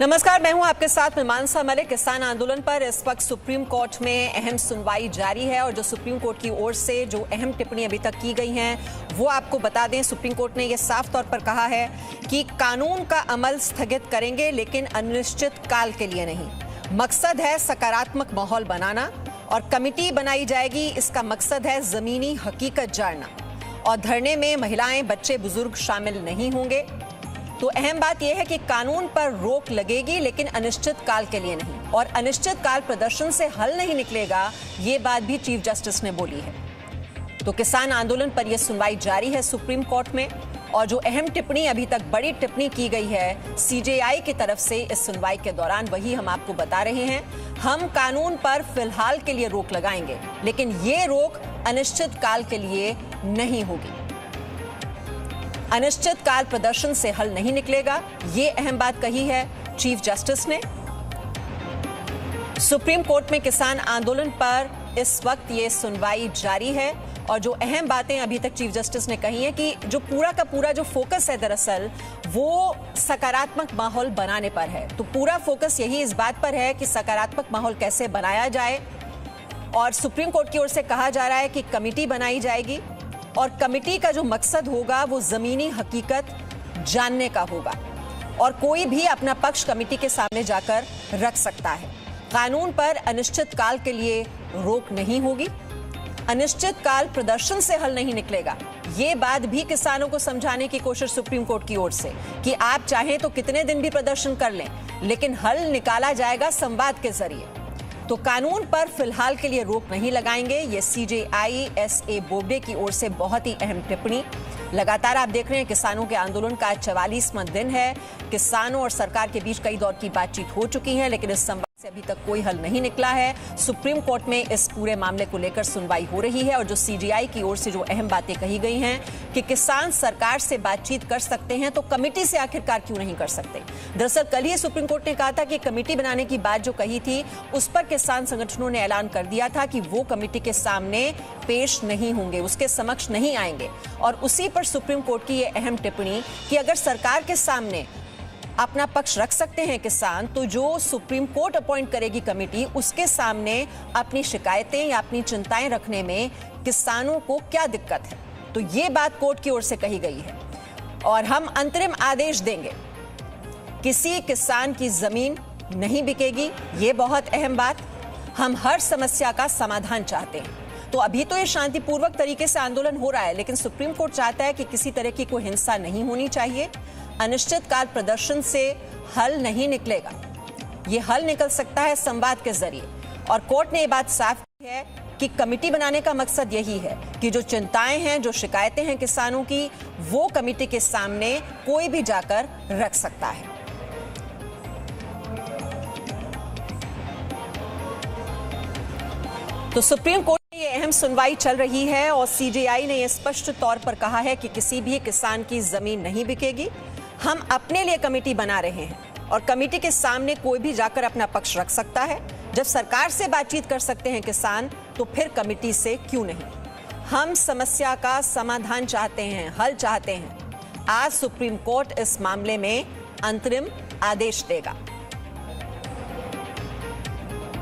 नमस्कार, मैं हूं आपके साथ मीमांसा मलिक। किसान आंदोलन पर इस वक्त सुप्रीम कोर्ट में अहम सुनवाई जारी है और जो सुप्रीम कोर्ट की ओर से जो अहम टिप्पणी अभी तक की गई हैं वो आपको बता दें। सुप्रीम कोर्ट ने ये साफ तौर पर कहा है कि कानून का अमल स्थगित करेंगे लेकिन अनिश्चित काल के लिए नहीं। मकसद है सकारात्मक माहौल बनाना और कमेटी बनाई जाएगी। इसका मकसद है जमीनी हकीकत जानना और धरने में महिलाएं, बच्चे, बुजुर्ग शामिल नहीं होंगे। तो अहम बात यह है कि कानून पर रोक लगेगी लेकिन अनिश्चित काल के लिए नहीं और अनिश्चित काल प्रदर्शन से हल नहीं निकलेगा, ये बात भी चीफ जस्टिस ने बोली है। तो किसान आंदोलन पर यह सुनवाई जारी है सुप्रीम कोर्ट में और जो अहम टिप्पणी, अभी तक बड़ी टिप्पणी की गई है सीजेआई की तरफ से इस सुनवाई के दौरान, वही हम आपको बता रहे हैं। हम कानून पर फिलहाल के लिए रोक लगाएंगे लेकिन ये रोक अनिश्चित काल के लिए नहीं होगी। अनिश्चित काल प्रदर्शन से हल नहीं निकलेगा, ये अहम बात कही है चीफ जस्टिस ने। सुप्रीम कोर्ट में किसान आंदोलन पर इस वक्त ये सुनवाई जारी है और जो अहम बातें अभी तक चीफ जस्टिस ने कही हैं कि जो पूरा का पूरा जो फोकस है दरअसल वो सकारात्मक माहौल बनाने पर है। तो पूरा फोकस यही इस बात पर है कि सकारात्मक माहौल कैसे बनाया जाए और सुप्रीम कोर्ट की ओर से कहा जा रहा है कि कमेटी बनाई जाएगी और कमेटी का जो मकसद होगा वो जमीनी हकीकत जानने का होगा और कोई भी अपना पक्ष कमेटी के सामने जाकर रख सकता है। कानून पर अनिश्चित काल के लिए रोक नहीं होगी। अनिश्चित काल प्रदर्शन से हल नहीं निकलेगा, ये बात भी किसानों को समझाने की कोशिश सुप्रीम कोर्ट की ओर से कि आप चाहें तो कितने दिन भी प्रदर्शन कर लें लेकिन हल निकाला जाएगा संवाद के जरिए। तो कानून पर फिलहाल के लिए रोक नहीं लगाएंगे, ये सीजेआई एसए बोबडे की ओर से बहुत ही अहम टिप्पणी। लगातार आप देख रहे हैं किसानों के आंदोलन का 44वां दिन है। किसानों और सरकार के बीच कई दौर की बातचीत हो चुकी है लेकिन इस संवाद से अभी तक कोई हल नहीं निकला है। सुप्रीम कोर्ट में इस पूरे मामले को लेकर सुनवाई हो रही है और जो सीजेआई की ओर से जो अहम बातें कही गई हैं कि किसान सरकार से बातचीत कर सकते हैं तो कमेटी से आखिरकार क्यों नहीं कर सकते। दरअसल कल ही सुप्रीम कोर्ट ने कहा था कि कमेटी बनाने की बात जो कही थी उस पर किसान संगठनों ने ऐलान कर दिया था कि वो कमेटी के सामने पेश नहीं होंगे, उसके समक्ष नहीं आएंगे और उसी पर सुप्रीम कोर्ट की ये अहम टिप्पणी कि अगर सरकार के सामने अपना पक्ष रख सकते हैं किसान तो जो सुप्रीम कोर्ट अपॉइंट करेगी कमेटी उसके सामने अपनी शिकायतें या अपनी चिंताएं रखने में किसानों को क्या दिक्कत है। तो ये बात कोर्ट की ओर से कही गई है और हम अंतरिम आदेश देंगे, किसी किसान की जमीन नहीं बिकेगी, ये बहुत अहम बात। हम हर समस्या का समाधान चाहते हैं। तो अभी तो ये शांतिपूर्वक तरीके से आंदोलन हो रहा है लेकिन सुप्रीम कोर्ट चाहता है कि किसी तरह की कोई हिंसा नहीं होनी चाहिए। अनिश्चित काल प्रदर्शन से हल नहीं निकलेगा, ये हल निकल सकता है संवाद के जरिए और कोर्ट ने ये बात साफ की है कि कमेटी बनाने का मकसद यही है कि जो चिंताएं हैं, जो शिकायतें हैं किसानों की, वो कमेटी के सामने कोई भी जाकर रख सकता है। तो सुप्रीम कोर्ट में ये अहम सुनवाई चल रही है और सीजेआई ने यह स्पष्ट तौर पर कहा है कि किसी भी किसान की जमीन नहीं बिकेगी। हम अपने लिए कमेटी बना रहे हैं और कमेटी के सामने कोई भी जाकर अपना पक्ष रख सकता है। जब सरकार से बातचीत कर सकते हैं किसान तो फिर कमेटी से क्यों नहीं। हम समस्या का समाधान चाहते हैं, हल चाहते हैं। आज सुप्रीम कोर्ट इस मामले में अंतरिम आदेश देगा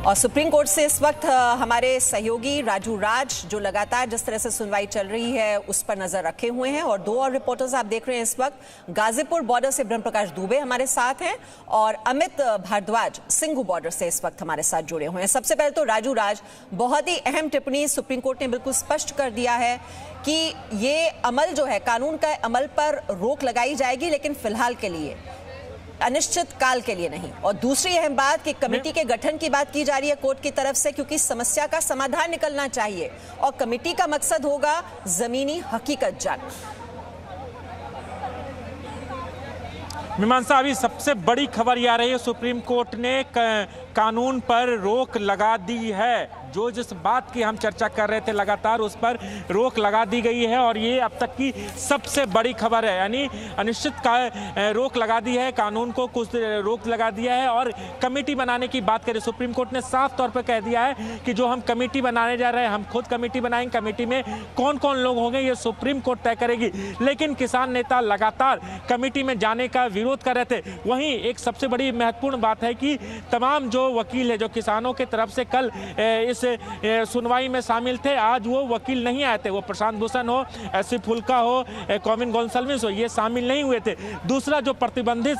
और सुप्रीम कोर्ट से इस वक्त हमारे सहयोगी राजू राज जो लगातार जिस तरह से सुनवाई चल रही है उस पर नजर रखे हुए हैं और दो और रिपोर्टर्स आप देख रहे हैं इस वक्त। गाजीपुर बॉर्डर से ब्रह्म प्रकाश दुबे हमारे साथ हैं और अमित भारद्वाज सिंघू बॉर्डर से इस वक्त हमारे साथ जुड़े हुए हैं। सबसे पहले तो राजू राज, बहुत ही अहम टिप्पणी सुप्रीम कोर्ट ने बिल्कुल स्पष्ट कर दिया है कि ये अमल जो है, कानून का अमल पर रोक लगाई जाएगी लेकिन फिलहाल के लिए, अनिश्चित काल के लिए नहीं। और दूसरी अहम बात कि कमेटी के गठन की बात की जा रही है कोर्ट की तरफ से क्योंकि समस्या का समाधान निकलना चाहिए और कमेटी का मकसद होगा जमीनी हकीकत जानना। मीमांसा, अभी सबसे बड़ी खबर ये आ रही है सुप्रीम कोर्ट ने कानून पर रोक लगा दी है। जो जिस बात की हम चर्चा कर रहे थे लगातार उस पर रोक लगा दी गई है और ये अब तक की सबसे बड़ी खबर है। यानी अनिश्चित रोक लगा दी है, कानून को कुछ रोक लगा दिया है। और कमेटी बनाने की बात करें, सुप्रीम कोर्ट ने साफ तौर पर कह दिया है कि जो हम कमेटी बनाने जा रहे हैं, हम खुद कमेटी बनाएंगे, कमेटी में कौन कौन लोग होंगे ये सुप्रीम कोर्ट तय करेगी। लेकिन किसान नेता लगातार कमेटी में जाने का विरोध कर रहे थे। वहीं एक सबसे बड़ी महत्वपूर्ण बात है कि तमाम जो वकील है, जो किसानों की तरफ से कल इस सुनवाई में शामिल थे, आज वो वकील नहीं आए थे। वो प्रशांत भूषण हो, एससी फुल्का हो, कॉमिन गोंसाल्विस हो, ये शामिल नहीं हुए थे। दूसरा जो प्रतिबंधित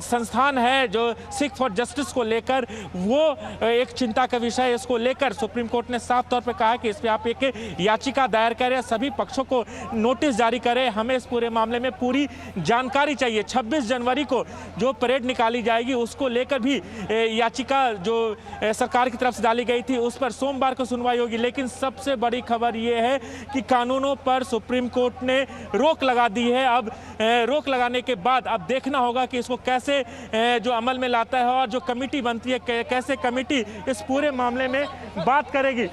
संस्थान है जो सिख फॉर जस्टिस को लेकर, वो एक चिंता का विषय है। इसको लेकर सुप्रीम कोर्ट ने साफ तौर पर कहा कि इस पर आप एक याचिका दायर करें, सभी पक्षों को नोटिस जारी करें, हमें इस पूरे मामले में पूरी जानकारी चाहिए। 26 जनवरी को जो परेड निकाली जाएगी उसको लेकर भी याचिका जो सरकार की तरफ से डाली गई थी उस पर सोमवार को सुनवाई होगी। लेकिन सबसे बड़ी खबर यह है कि कानूनों पर सुप्रीम कोर्ट ने रोक लगा दी है। अब रोक लगाने के बाद अब देखना होगा कि इसको कैसे जो अमल में लाता है और जो कमेटी बनती है कैसे कमेटी इस पूरे मामले में बात करेगी।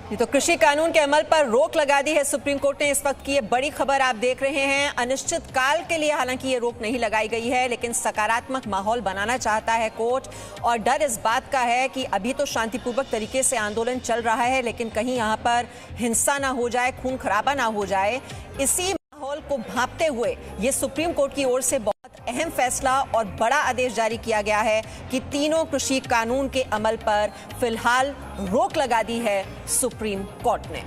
ये तो कृषि कानून के अमल पर रोक लगा दी है सुप्रीम कोर्ट ने। इस वक्त की ये बड़ी खबर आप देख रहे हैं। अनिश्चित काल के लिए हालांकि ये रोक नहीं लगाई गई है, लेकिन सकारात्मक माहौल बनाना चाहता है कोर्ट। और डर इस बात का है कि अभी तो शांतिपूर्वक तरीके से आंदोलन चल रहा है, लेकिन कहीं यहाँ पर हिंसा ना हो जाए, खून खराबा ना हो जाए। इसी माहौल को भांपते हुए ये सुप्रीम कोर्ट की ओर से बहुत अहम फैसला और बड़ा आदेश जारी किया गया है कि तीनों कृषि कानून के अमल पर फिलहाल रोक लगा दी है सुप्रीम कोर्ट ने।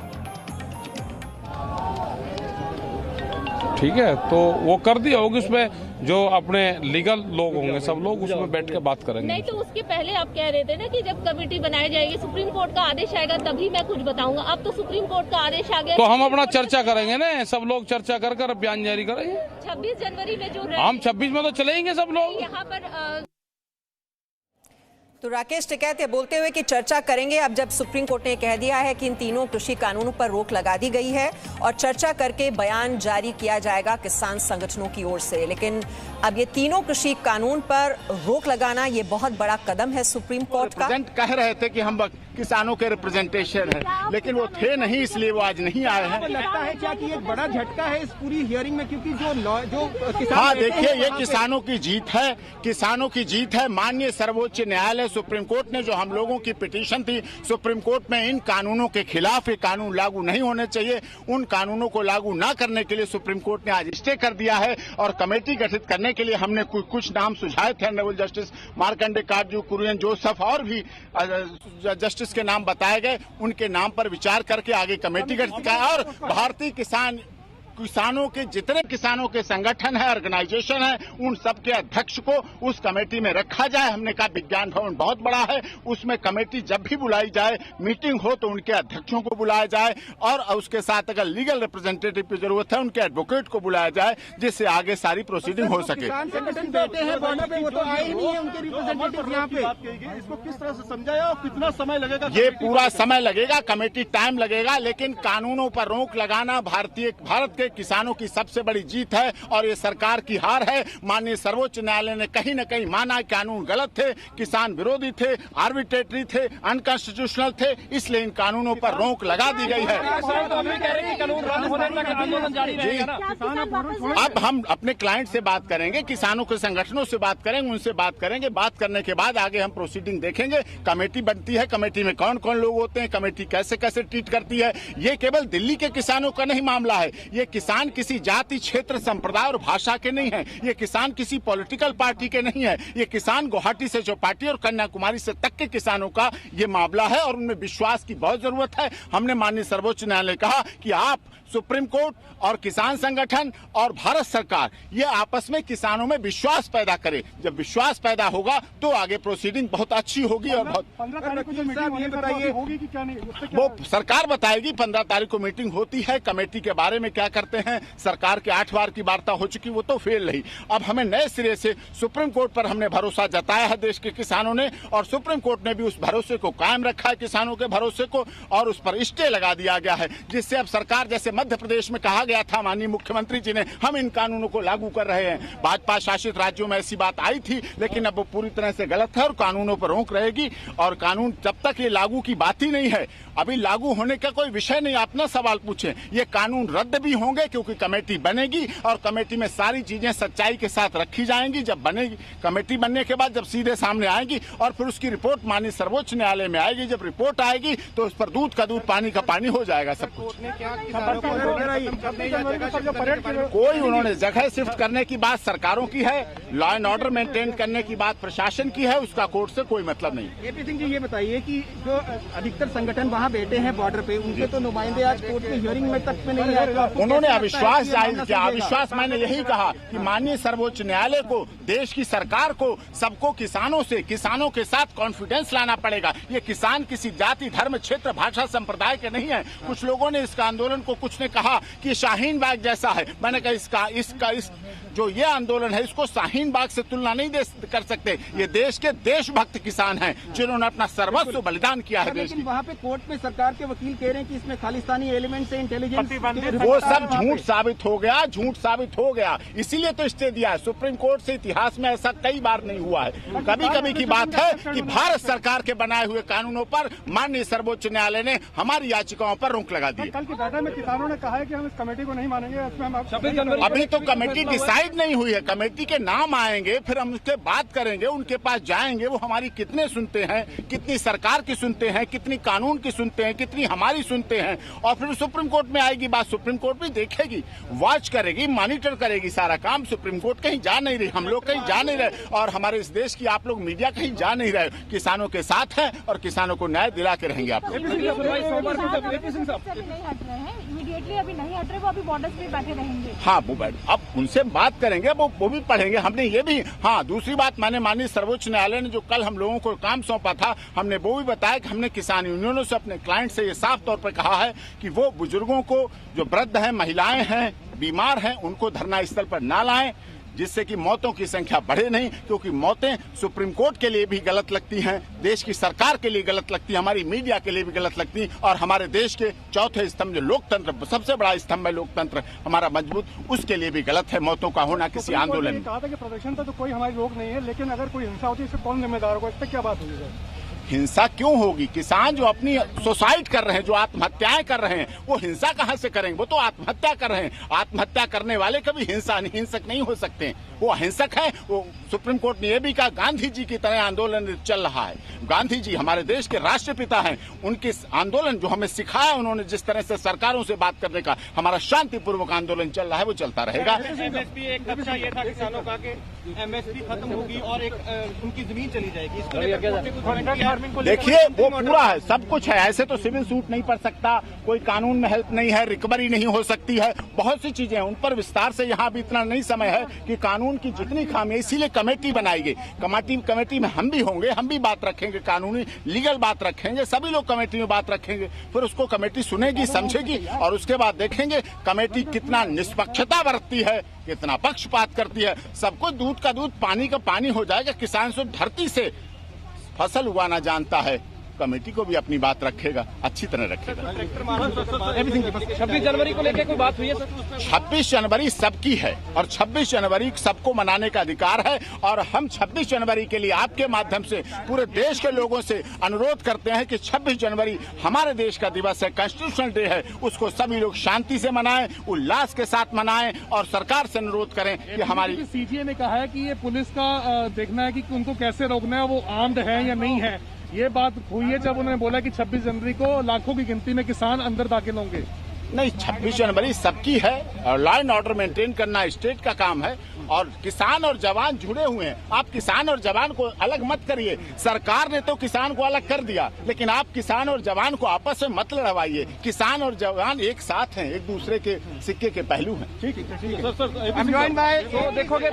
ठीक है, तो वो कर दिया होगी। उसमें जो अपने लीगल लोग होंगे सब लोग उसमें बैठ के बात करेंगे। नहीं तो उसके पहले आप कह रहे थे ना कि जब कमेटी बनाई जाएगी, सुप्रीम कोर्ट का आदेश आएगा तभी मैं कुछ बताऊंगा। अब तो सुप्रीम कोर्ट का आदेश आ गया तो हम अपना चर्चा करेंगे ना, सब लोग चर्चा कर बयान जारी करेंगे। 26 जनवरी में जो हम 26 में तो चलेंगे सब लोग यहाँ पर। तो राकेश टिकैत ये बोलते हुए कि चर्चा करेंगे। अब जब सुप्रीम कोर्ट ने कह दिया है कि इन तीनों कृषि कानूनों पर रोक लगा दी गई है और चर्चा करके बयान जारी किया जाएगा किसान संगठनों की ओर से। लेकिन अब ये तीनों कृषि कानून पर रोक लगाना ये बहुत बड़ा कदम है सुप्रीम कोर्ट का। कह रहे थे कि हम किसानों के रिप्रेजेंटेशन है, लेकिन वो थे नहीं, इसलिए वो आज नहीं आए हैं। लगता है क्या कि एक बड़ा झटका है इस पूरी हियरिंग में, क्योंकि जो किसान, हाँ देखिए, ये किसानों की जीत है, किसानों की जीत है। माननीय सर्वोच्च न्यायालय सुप्रीम कोर्ट ने जो हम लोगों की पिटीशन थी सुप्रीम कोर्ट में इन कानूनों के खिलाफ, ये कानून लागू नहीं होने चाहिए, उन कानूनों को लागू न करने के लिए सुप्रीम कोर्ट ने आज स्टे कर दिया है। और कमेटी गठित करने के लिए हमने कुछ नाम सुझाए थे। ऑनरेबल जस्टिस मार्कंडे काटजू, कुरियन जोसेफ और भी जस्टिस के नाम बताए गए। उनके नाम पर विचार करके आगे कमेटी गठित किया। और भारतीय किसानों के जितने किसानों के संगठन है, ऑर्गेनाइजेशन है, उन सबके अध्यक्ष को उस कमेटी में रखा जाए। हमने कहा विज्ञान भवन बहुत बड़ा है, उसमें कमेटी जब भी बुलाई जाए, मीटिंग हो तो उनके अध्यक्षों को बुलाया जाए और उसके साथ अगर लीगल रिप्रेजेंटेटिव की जरूरत है उनके एडवोकेट को बुलाया जाए, जिससे आगे सारी प्रोसीडिंग हो सके। किसान संगठन बैठे हैं बॉर्डर पे, वो तो आए ही नहीं है उनके रिप्रेजेंटेटिव यहाँ पे। इसको किस तरह से समझाया और कितना समय लगेगा? ये पूरा समय लगेगा, कमेटी टाइम लगेगा, लेकिन कानूनों पर रोक लगाना भारत के किसानों की सबसे बड़ी जीत है और ये सरकार की हार है। माननीय सर्वोच्च न्यायालय ने कहीं न कहीं माना कानून गलत थे, किसान विरोधी थे, आर्बिट्रेटरी थे, अनकॉन्स्टिट्यूशनल थे, इसलिए इन कानूनों पर रोक लगा दी गई है। अब हम अपने क्लाइंट से बात करेंगे, किसानों के संगठनों से बात करेंगे, उनसे बात करेंगे। बात करने के बाद आगे हम प्रोसीडिंग देखेंगे। कमेटी बनती है, कमेटी में कौन कौन लोग होते हैं, कमेटी कैसे कैसे ट्रीट करती है। ये केवल दिल्ली के किसानों का नहीं मामला है। ये किसान किसी जाति, क्षेत्र, संप्रदाय और भाषा के नहीं है। ये किसान किसी पॉलिटिकल पार्टी के नहीं है। ये किसान गुवाहाटी से चौपाटी और कन्याकुमारी से तक के किसानों का ये मामला है और उनमें विश्वास की बहुत जरूरत है। हमने माननीय सर्वोच्च न्यायालय कहा कि आप सुप्रीम कोर्ट और किसान संगठन और भारत सरकार ये आपस में किसानों में विश्वास पैदा करे। जब विश्वास पैदा होगा तो आगे प्रोसीडिंग बहुत अच्छी होगी और बहुत 15 तारीख को जो मीटिंग होगी कि क्या नहीं, वो सरकार बताएगी। 15 तारीख को मीटिंग होती है, कमेटी के बारे में क्या करते हैं। सरकार के 8 बार की वार्ता हो चुकी, वो तो फेल रही। अब हमें नए सिरे से सुप्रीम कोर्ट पर हमने भरोसा जताया है देश के किसानों ने, और सुप्रीम कोर्ट ने भी उस भरोसे को कायम रखा है, किसानों के भरोसे को, और उस पर स्टे लगा दिया गया है, जिससे अब सरकार, जैसे मध्य प्रदेश में कहा गया था माननीय मुख्यमंत्री जी ने, हम इन कानूनों को लागू कर रहे हैं। भाजपा शासित राज्यों में ऐसी बात आई थी, लेकिन अब वो पूरी तरह से गलत है और कानूनों पर रोक रहेगी। और कानून जब तक ये लागू की बात ही नहीं है, अभी लागू होने का कोई विषय नहीं। आप ना सवाल पूछें, ये कानून रद्द भी होंगे क्योंकि कमेटी बनेगी और कमेटी में सारी चीजें सच्चाई के साथ रखी जाएंगी। जब बनेगी कमेटी, बनने के बाद जब सीधे सामने आएगी और फिर उसकी रिपोर्ट माननीय सर्वोच्च न्यायालय में आएगी। जब रिपोर्ट आएगी तो उस पर दूध का दूध पानी का पानी हो जाएगा सब कुछ। कोई उन्होंने जगह शिफ्ट करने की बात सरकारों की है, लॉ एंड ऑर्डर मेंटेन करने की बात प्रशासन की है, उसका कोर्ट से कोई मतलब नहीं। एपी सिंह जी, ये बताइए कि जो अधिकतर संगठन वहाँ बैठे हैं बॉर्डर पे, उनके तो नुमाइंदे आज कोर्ट की हियरिंग में तक में नहीं आए। उन्होंने अविश्वास जाहिर किया। अविश्वास मैंने यही कहा कि माननीय सर्वोच्च न्यायालय को, देश की सरकार को, सबको किसानों के साथ कॉन्फिडेंस लाना पड़ेगा। ये किसान किसी जाति, धर्म, क्षेत्र, भाषा, संप्रदाय के नहीं है। कुछ लोगों ने इसका आंदोलन को, कुछ ने कहा कि शाहीन बाग जैसा है। मैंने कहा इसका जो ये आंदोलन है, इसको शाहीन बाग से तुलना नहीं कर सकते। ये देश के देशभक्त किसान हैं जिन्होंने अपना सर्वस्व बलिदान किया है देश की। वहाँ पे कोर्ट में सरकार के वकील कह रहे हैं कि इसमें खालिस्तानी एलिमेंट से इंटेलिजेंस, वो सब झूठ साबित हो गया। इसीलिए तो स्टे दिया है। सुप्रीम कोर्ट से इतिहास में ऐसा कई बार नहीं हुआ है। कभी कभी की बात है कि भारत सरकार के बनाए हुए कानूनों पर माननीय सर्वोच्च न्यायालय ने हमारी याचिकाओं पर रोक लगा दी। कल की बैठक में किसानों ने कहा है कि हम इस कमेटी को नहीं मानेंगे। अभी तो कमेटी डिसाइड नहीं हुई है। कमेटी के नाम आएंगे, फिर हम उससे बात करेंगे, उनके पास जाएंगे, वो हमारी कितने सुनते हैं, कितनी सरकार की सुनते हैं, कितनी कानून की सुनते हैं, कितनी हमारी सुनते हैं, और फिर सुप्रीम कोर्ट में आएगी बात। सुप्रीम कोर्ट भी देखेगी, वॉच करेगी, मॉनिटर करेगी सारा काम। सुप्रीम कोर्ट कहीं जा नहीं रही, हम लोग कहीं जा नहीं रहे, और हमारे इस देश की आप लोग मीडिया कहीं जा नहीं रहे। किसानों के साथ हैं और किसानों को न्याय दिला के रहेंगे आप लोग। इमीडिएटली अभी नहीं हट रहे, वो अभी बॉर्डर्स पे बैठे रहेंगे। हाँ, वो अब उनसे बात करेंगे, वो भी पढ़ेंगे। हमने ये भी, हाँ, दूसरी बात, मैंने माननीय सर्वोच्च न्यायालय ने जो कल हम लोगों को काम सौंपा था, हमने वो भी बताया कि हमने किसान यूनियनों से, अपने क्लाइंट से ये साफ तौर पर कहा है कि वो बुजुर्गों को, जो वृद्ध हैं, महिलाएं हैं, बीमार हैं, उनको धरना स्थल पर ना लाएं, जिससे कि मौतों की संख्या बढ़े नहीं। क्योंकि मौतें सुप्रीम कोर्ट के लिए भी गलत लगती हैं, देश की सरकार के लिए गलत लगती है, हमारी मीडिया के लिए भी गलत लगती है, और हमारे देश के चौथे स्तंभ, जो लोकतंत्र, सबसे बड़ा स्तंभ है लोकतंत्र हमारा मजबूत, उसके लिए भी गलत है मौतों का होना किसी आंदोलन में। कहा था कि प्रदर्शन तो कोई हमारी रोक नहीं है, लेकिन अगर कोई हिंसा होती है इससे कौन जिम्मेदार होगा? इस पर क्या बात हुई है? हिंसा क्यों होगी? किसान जो अपनी सुसाइड कर रहे हैं, जो आत्महत्याएं कर रहे हैं, वो हिंसा कहां से करेंगे? वो तो आत्महत्या कर रहे हैं। आत्महत्या करने वाले कभी हिंसक नहीं हो सकते, वो अहिंसक है। वो सुप्रीम कोर्ट ने यह भी कहा, गांधी जी की तरह आंदोलन चल रहा है। गांधी जी हमारे देश के राष्ट्रपिता हैं, उनके आंदोलन जो हमें सिखाया उन्होंने, जिस तरह से सरकारों से बात करने का हमारा शांतिपूर्वक आंदोलन चल रहा है, वो चलता रहेगा। एमएसपी एक अच्छा ये था किसानों का कि एमएसपी खत्म होगी और एक उनकी जमीन चली जाएगी। देखिए, वो पूरा है, सब कुछ है। ऐसे तो सिविल सूट नहीं पड़ सकता, कोई कानून में हेल्प नहीं है, रिकवरी नहीं हो सकती है, बहुत सी चीजें हैं, उन पर विस्तार से यहाँ भी इतना नहीं समय है कि कानून की जितनी खामी, इसीलिए कमेटी बनाई गई। कमेटी में हम भी होंगे, हम भी बात रखेंगे, कानूनी लीगल बात रखेंगे, सभी लोग कमेटी में बात रखेंगे। फिर उसको कमेटी सुनेगी, समझेगी, और उसके बाद देखेंगे कमेटी कितना निष्पक्षता बरतती है, कितना पक्षपात करती है। सबको दूध का दूध, पानी का पानी हो जाएगा। किसान सिर्फ धरती से फसल उगाना जानता है, कमेटी को भी अपनी बात रखेगा, अच्छी तरह रखेगा। 26 जनवरी को लेकर कोई बात हुई है सर? 26 जनवरी सबकी है और 26 जनवरी सबको मनाने का अधिकार है, और हम 26 जनवरी के लिए आपके माध्यम से पूरे देश के लोगों से अनुरोध करते हैं कि 26 जनवरी हमारे देश का दिवस है, कॉन्स्टिट्यूशनल डे है, उसको सभी लोग शांति से मनाएं, उल्लास के साथ मनाएं, और सरकार से अनुरोध करें कि हमारी सीजीए ने कहा है कि ये पुलिस का देखना है कि उनको कैसे रोकना है, वो आर्म्ड है या नहीं है। ये बात हुई है जब उन्होंने बोला कि 26 जनवरी को लाखों की गिनती में किसान अंदर दाखिल होंगे। नहीं, 26 जनवरी सबकी है, और लॉ एंड ऑर्डर मेंटेन करना स्टेट का काम है, और किसान और जवान जुड़े हुए हैं। आप किसान और जवान को अलग मत करिए। सरकार ने तो किसान को अलग कर दिया, लेकिन आप किसान और जवान को आपस में मत लड़वाइए। किसान और जवान एक साथ हैं, एक दूसरे के सिक्के के पहलू हैं। ठीक है। देखोगे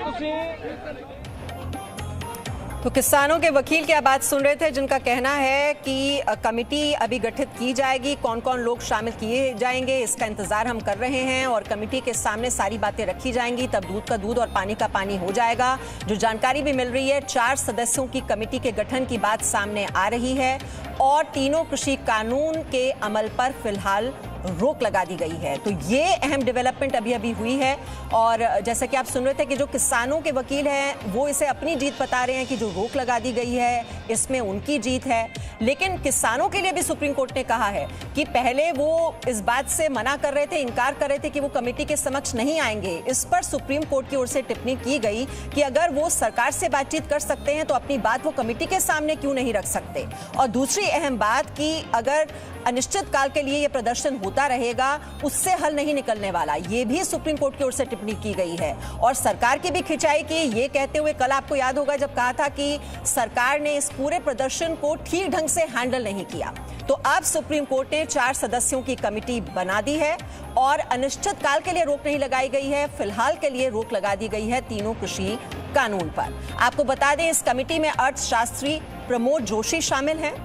तो किसानों के वकील की बात सुन रहे थे, जिनका कहना है कि कमेटी अभी गठित की जाएगी, कौन कौन लोग शामिल किए जाएंगे इसका इंतजार हम कर रहे हैं और कमेटी के सामने सारी बातें रखी जाएंगी, तब दूध का दूध और पानी का पानी हो जाएगा। जो जानकारी भी मिल रही है, 4 सदस्यों की कमेटी के गठन की बात सामने आ रही है और तीनों कृषि कानून के अमल पर फिलहाल रोक लगा दी गई है। तो ये अहम डेवलपमेंट अभी हुई है और जैसे कि आप सुन रहे थे कि जो किसानों के वकील हैं वो इसे अपनी जीत बता रहे हैं कि जो रोक लगा दी गई है इसमें उनकी जीत है। लेकिन किसानों के लिए भी सुप्रीम कोर्ट ने कहा है कि पहले वो इस बात से मना कर रहे थे, इनकार कर रहे थे कि वो कमेटी के समक्ष नहीं आएंगे। इस पर सुप्रीम कोर्ट की ओर से टिप्पणी की गई कि अगर वो सरकार से बातचीत कर सकते हैं तो अपनी बात वो कमेटी के सामने क्यों नहीं रख सकते। और दूसरी अहम बात कि अगर अनिश्चित काल के लिए ये प्रदर्शन होता रहेगा उससे हल नहीं निकलने वाला, ये भी सुप्रीम कोर्ट की ओर से टिप्पणी की गई है। और सरकार की भी खिंचाई की, ये कहते हुए कल आपको याद होगा जब कहा था कि सरकार ने इस पूरे प्रदर्शन को ठीक ढंग से हैंडल नहीं किया। तो अब सुप्रीम कोर्ट ने 4 सदस्यों की कमेटी बना दी है और अनिश्चित काल के लिए रोक नहीं लगाई गई है, फिलहाल के लिए रोक लगा दी गई है तीनों कृषि कानून पर। आपको बता दें इस कमेटी में अर्थशास्त्री प्रमोद जोशी शामिल हैं,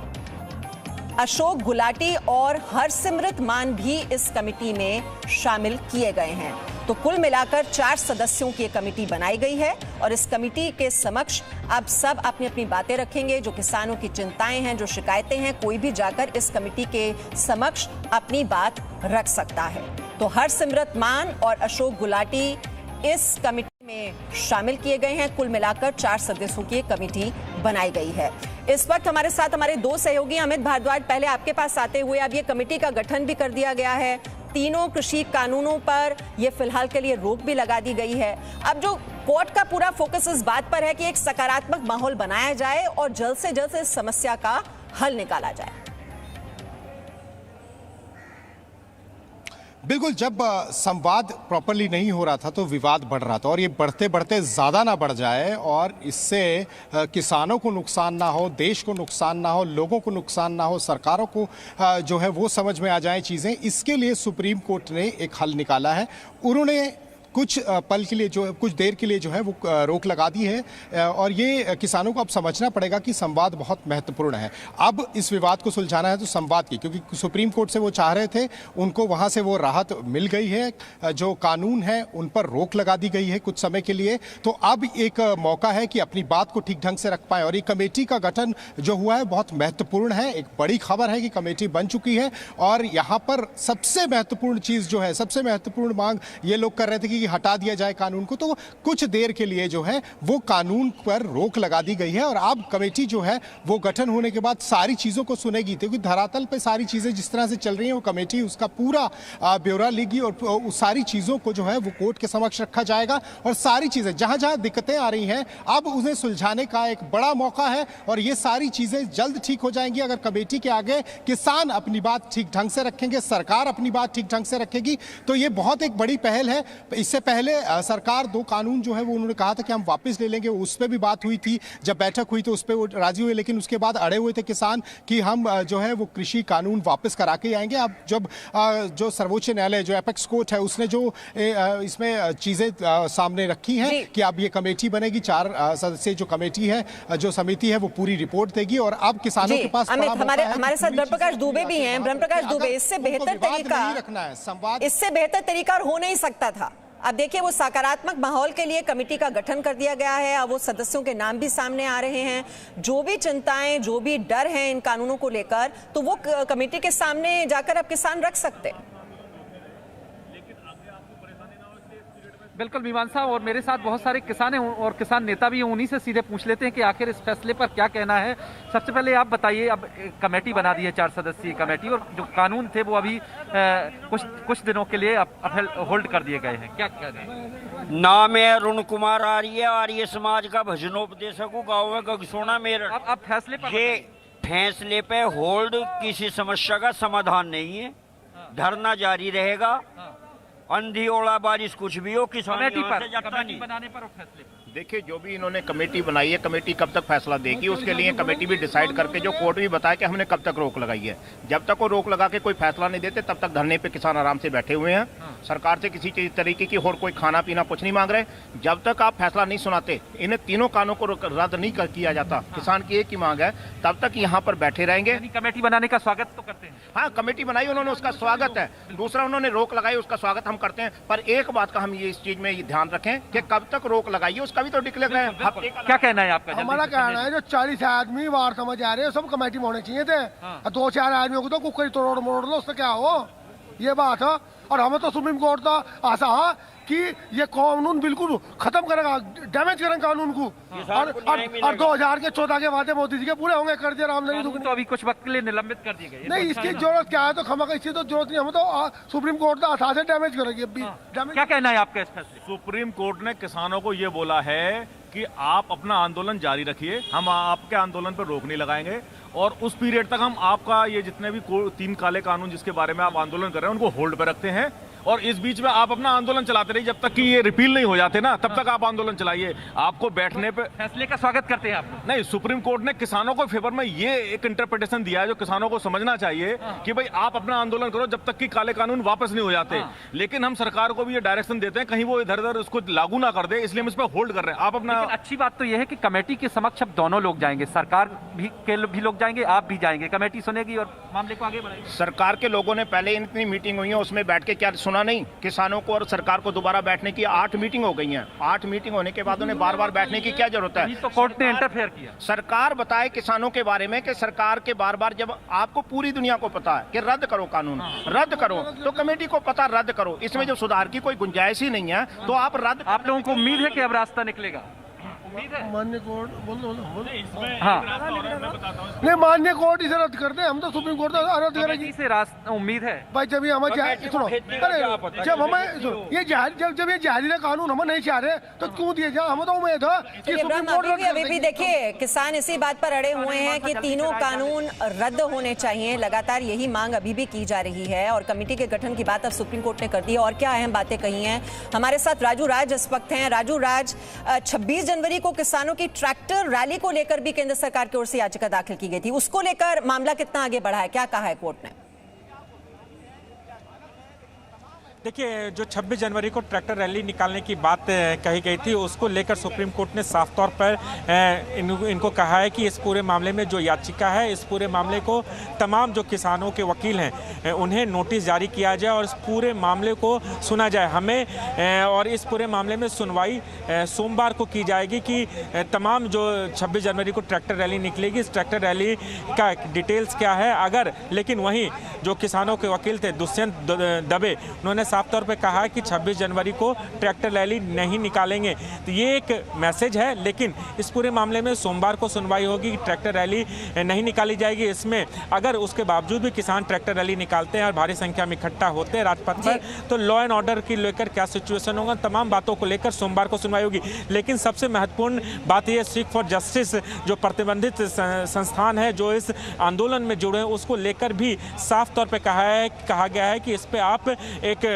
अशोक गुलाटी और हरसिमरत मान भी इस कमेटी में शामिल किए गए हैं। तो कुल मिलाकर 4 सदस्यों की कमेटी बनाई गई है और इस कमेटी के समक्ष अब सब अपनी अपनी बातें रखेंगे। जो किसानों की चिंताएं हैं, जो शिकायतें हैं, कोई भी जाकर इस कमेटी के समक्ष अपनी बात रख सकता है। तो हरसिमरत मान और अशोक गुलाटी इस कमेटी में शामिल किए गए हैं। कुल मिलाकर 4 सदस्यों की कमेटी बनाई गई है। इस वक्त हमारे साथ हमारे 2 सहयोगी अमित भारद्वाज, पहले आपके पास आते हुए, अब ये कमेटी का गठन भी कर दिया गया है, तीनों कृषि कानूनों पर ये फिलहाल के लिए रोक भी लगा दी गई है। अब जो कोर्ट का पूरा फोकस इस बात पर है कि एक सकारात्मक माहौल बनाया जाए और जल्द से जल्द इस समस्या का हल निकाला जाए। बिल्कुल, जब संवाद प्रॉपरली नहीं हो रहा था तो विवाद बढ़ रहा था और ये बढ़ते बढ़ते ज़्यादा ना बढ़ जाए और इससे किसानों को नुकसान ना हो, देश को नुकसान ना हो, लोगों को नुकसान ना हो, सरकारों को जो है वो समझ में आ जाए चीज़ें, इसके लिए सुप्रीम कोर्ट ने एक हल निकाला है। उन्होंने कुछ पल के लिए कुछ देर के लिए जो है वो रोक लगा दी है और ये किसानों को अब समझना पड़ेगा कि संवाद बहुत महत्वपूर्ण है। अब इस विवाद को सुलझाना है तो संवाद की, क्योंकि सुप्रीम कोर्ट से वो चाह रहे थे, उनको वहाँ से वो राहत मिल गई है, जो कानून है उन पर रोक लगा दी गई है कुछ समय के लिए। तो अब एक मौका है कि अपनी बात को ठीक ढंग से रख पाए और ये कमेटी का गठन जो हुआ है बहुत महत्वपूर्ण है। एक बड़ी खबर है कि कमेटी बन चुकी है और यहाँ पर सबसे महत्वपूर्ण चीज़ जो है, सबसे महत्वपूर्ण मांग ये लोग कर रहे थे कि हटा दिया जाए कानून को, तो कुछ देर के लिए जो है वो कानून पर रोक लगा दी गई है और अब कमेटी जो है वो गठन होने के बाद सारी चीज़ों को सुनेगी, क्योंकि धरातल पे सारी चीज़ें जिस तरह से चल रही हैं वो कमेटी उसका पूरा ब्यौरा लेगी और उस सारी चीज़ों को जो है वो कोर्ट के समक्ष रखा जाएगा और सारी चीज़ें जहाँ जहाँ दिक्कतें आ रही हैं अब उन्हें सुलझाने का एक बड़ा मौका है और ये सारी चीज़ें जल्द ठीक हो जाएंगी अगर कमेटी के आगे किसान अपनी बात ठीक ढंग से रखेंगे, सरकार अपनी बात ठीक ढंग से रखेगी। तो ये बहुत एक बड़ी पहल है। इससे पहले सरकार 2 कानून जो है वो उन्होंने कहा था कि हम वापस ले लेंगे, उस पर भी बात हुई थी, जब बैठक हुई तो उस पर वो राजी हुए, लेकिन उसके बाद अड़े हुए थे किसान कि हम जो है वो कृषि कानून वापस करा के आएंगे। अब जब जो सर्वोच्च न्यायालय, जो एपेक्स कोर्ट है, उसने जो इसमें चीज़ें सामने रखी हैं कि अब ये कमेटी बनेगी, 4 सदस्यीय जो कमेटी है, जो समिति है वो पूरी रिपोर्ट देगी और अब किसानों के पास हमारे साथ ब्रह्मप्रकाश दुबे भी हैं। ब्रह्मप्रकाश दुबे, इससे बेहतर तरीका रखना है संवाद, इससे बेहतर तरीका हो नहीं सकता था। अब देखिए वो सकारात्मक माहौल के लिए कमेटी का गठन कर दिया गया है। अब वो सदस्यों के नाम भी सामने आ रहे हैं। जो भी चिंताएं, जो भी डर हैं इन कानूनों को लेकर, तो वो कमेटी के सामने जाकर अब किसान रख सकते हैं। बिल्कुल मीमांसा, और मेरे साथ बहुत सारे किसान हैं और किसान नेता भी हैं, उन्हीं से सीधे पूछ लेते हैं कि आखिर इस फैसले पर क्या कहना है। सबसे पहले आप बताइए, अब कमेटी बना दी है 4 सदस्यीय कमेटी और जो कानून थे वो अभी कुछ दिनों के लिए होल्ड कर दिए गए हैं, क्या कहना है? नाम है अरुण कुमार आर्य समाज का भजनोपदेशक हूँ, गाँव में गगसोना मेरठ। अब फैसले पर, ये फैसले पे होल्ड किसी समस्या का समाधान नहीं है, धरना जारी रहेगा, अंधी ओला बारिश कुछ भी हो, कमेटी बनाने पर फैसले। देखिए, जो भी इन्होंने कमेटी बनाई है, कमेटी कब तक फैसला देगी उसके लिए कमेटी भी डिसाइड करके, जो कोर्ट भी बताया कि हमने कब तक रोक लगाई है, जब तक वो रोक लगा के कोई फैसला नहीं देते तब तक धरने पे किसान आराम से बैठे हुए हैं सरकार से किसी चीज तरीके की और कोई खाना पीना कुछ नहीं मांग रहे। जब तक आप फैसला नहीं सुनाते, इन तीनों कानूनों को रद्द नहीं किया जाता, किसान की एक ही मांग है, तब तक यहाँ पर बैठे रहेंगे। कमेटी बनाने का स्वागत तो करते हैं? हाँ, कमेटी बनाई उन्होंने, उसका स्वागत है। दूसरा, उन्होंने रोक लगाई, उसका स्वागत हम करते हैं। पर एक बात का हम ये इस चीज में ये ध्यान रखें कि कब तक रोक लगाइए उसका भी तो डिक्लेयर करें। क्या कहना है आपका? हमारा कहना है जो 40 आदमी बाहर समझ आ रहे हैं, सब कमेटी में होने चाहिए थे। 2-4 आदमियों को तो कुकर तोड़ मोड़ लो, उससे क्या हो, ये बात है। और हमें तो सुप्रीम कोर्ट का आशा है कि ये कानून बिल्कुल खत्म करेगा, डैमेज करेंगे कानून को। और 2014 के वादे मोदी जी के पूरे होंगे, कर दिया रामनवमी तो अभी कुछ वक्त के लिए निलंबित कर दिए गए। नहीं, इसकी जरूरत क्या है, तो खमा इसकी तो जरूरत नहीं, हमें तो सुप्रीम कोर्ट का आशा से डैमेज करेगी। क्या कहना है आपका इस फैसले? सुप्रीम कोर्ट ने किसानों को ये बोला है कि आप अपना आंदोलन जारी रखिए, हम आपके आंदोलन पर रोक नहीं लगाएंगे, और उस पीरियड तक हम आपका ये जितने भी 3 काले कानून जिसके बारे में आप आंदोलन कर रहे हैं उनको होल्ड पे रखते हैं। और इस बीच में आप अपना आंदोलन चलाते रहिए, जब तक कि ये रिपील नहीं हो जाते ना, तब तक आप आंदोलन चलाइए। आपको बैठने पे फैसले का स्वागत करते हैं आप? नहीं, सुप्रीम कोर्ट ने किसानों को फेवर में ये एक इंटरप्रिटेशन दिया है जो किसानों को समझना चाहिए कि भाई आप अपना आंदोलन करो जब तक कि काले कानून वापस नहीं हो जाते। लेकिन हम सरकार को भी ये डायरेक्शन देते हैं कहीं वो इधर उधर उसको लागू ना कर दे, इसलिए हम इस पर होल्ड कर रहे हैं। आप अपना अच्छी बात तो यह है कि कमेटी के समक्ष अब दोनों लोग जाएंगे, सरकार भी लोग जाएंगे, आप भी जाएंगे, कमेटी सुनेगी और मामले को आगे बढ़ाएगी। सरकार के लोगों ने पहले इतनी मीटिंग हुई है, उसमें बैठ के क्या सुना नहीं? किसानों को और सरकार को दोबारा बैठने की 8 मीटिंग हो गई हैं। 8 मीटिंग होने के बाद उन्हें बार-बार बैठने की क्या जरूरत है? तो कोर्ट ने इंटरफेयर किया। सरकार बताए किसानों के बारे में कि सरकार के बार-बार, जब आपको पूरी दुनिया को पता है कि रद्द करो कानून, रद्द करो, तो कमेटी को पता रद्द करो, इसमें जो सुधार की कोई गुंजाइश ही नहीं है, तो आप रद्द। आप लोगों को उम्मीद है कि अब रास्ता निकलेगा? मान्य कोर्ट नहीं, मान्य कोर्ट इसे रद्द कर दे, हम तो सुप्रीम कोर्ट रद्द करेगी। इसे रास्ता उम्मीद है भाई, जब ये हमें सुनो, अरे जब हमें ये जब ये जारी कानून हम नहीं चाह रहे तो क्यों दिए जाए? हमें तो उम्मीद है कि सुप्रीम कोर्ट। अभी भी देखिए, किसान इसी बात पर अड़े हुए हैं कि तीनों कानून रद्द होने चाहिए। लगातार यही मांग अभी भी की जा रही है और कमेटी के गठन की बात अब सुप्रीम कोर्ट ने कर दी है। और क्या अहम बातें कही हैं, हमारे साथ राजू राज इस वक्त हैं। राजू राज, 26 जनवरी को किसानों की ट्रैक्टर रैली को लेकर भी केंद्र सरकार की ओर से याचिका दाखिल की गई थी, उसको लेकर मामला कितना आगे बढ़ा है, क्या कहा है कोर्ट ने? देखिए, जो 26 जनवरी को ट्रैक्टर रैली निकालने की बात कही गई थी, उसको लेकर सुप्रीम कोर्ट ने साफ तौर पर इनको कहा है कि इस पूरे मामले में जो याचिका है, इस पूरे मामले को तमाम जो किसानों के वकील हैं उन्हें नोटिस जारी किया जाए और इस पूरे मामले को सुना जाए। हमें और इस पूरे मामले में सुनवाई सोमवार को की जाएगी कि तमाम जो 26 जनवरी को ट्रैक्टर रैली निकलेगी, इस ट्रैक्टर रैली का डिटेल्स क्या है। अगर लेकिन वहीं जो किसानों के वकील थे दुष्यंत दबे, उन्होंने साफ तौर पे कहा कि 26 जनवरी को ट्रैक्टर रैली नहीं निकालेंगे। तो ये एक मैसेज है, लेकिन इस पूरे मामले में सोमवार को सुनवाई होगी, ट्रैक्टर रैली नहीं निकाली जाएगी। इसमें अगर उसके बावजूद भी किसान ट्रैक्टर रैली निकालते हैं और भारी संख्या में इकट्ठा होते हैं राजपथ पर, तो लॉ एंड ऑर्डर की लेकर क्या सिचुएशन होगा, तमाम बातों को लेकर सोमवार को सुनवाई होगी। लेकिन सबसे महत्वपूर्ण बात यह, सीख फॉर जस्टिस जो प्रतिबंधित संस्थान है जो इस आंदोलन में जुड़े हैं, उसको लेकर भी साफ तौर पर कहा गया है कि इस पर आप एक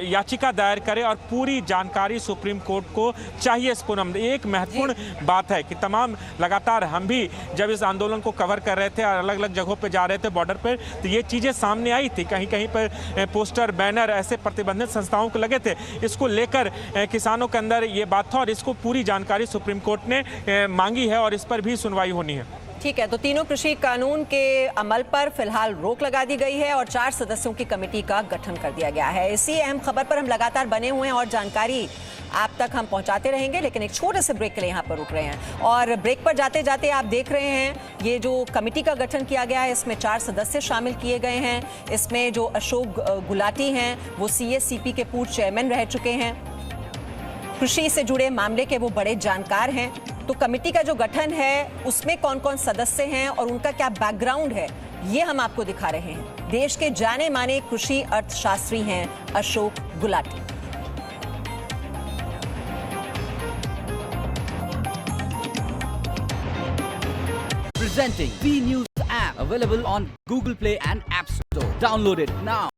याचिका दायर करें और पूरी जानकारी सुप्रीम कोर्ट को चाहिए। इस पूनम एक महत्वपूर्ण बात है कि तमाम लगातार हम भी जब इस आंदोलन को कवर कर रहे थे, अलग अलग जगहों पे जा रहे थे बॉर्डर पर, तो ये चीज़ें सामने आई थी। कहीं कहीं पर पोस्टर बैनर ऐसे प्रतिबंधित संस्थाओं को लगे थे। इसको लेकर किसानों के अंदर ये बात था और इसको पूरी जानकारी सुप्रीम कोर्ट ने मांगी है और इस पर भी सुनवाई होनी है। ठीक है, तो तीनों कृषि कानून के अमल पर फिलहाल रोक लगा दी गई है और 4 सदस्यों की कमेटी का गठन कर दिया गया है। इसी अहम खबर पर हम लगातार बने हुए हैं और जानकारी आप तक हम पहुंचाते रहेंगे, लेकिन एक छोटे से ब्रेक के लिए यहाँ पर रुक रहे हैं। और ब्रेक पर जाते जाते आप देख रहे हैं ये जो कमेटी का गठन किया गया है, इसमें 4 सदस्य शामिल किए गए हैं। इसमें जो अशोक गुलाटी हैं, वो CSCP के पूर्व चेयरमैन रह चुके हैं, कृषि से जुड़े मामले के वो बड़े जानकार हैं। तो कमेटी का जो गठन है उसमें कौन कौन सदस्य हैं और उनका क्या बैकग्राउंड है, ये हम आपको दिखा रहे हैं। देश के जाने माने कृषि अर्थशास्त्री हैं Ashok Gulati. Presenting V News app, available on Google Play and App Store. Download it now.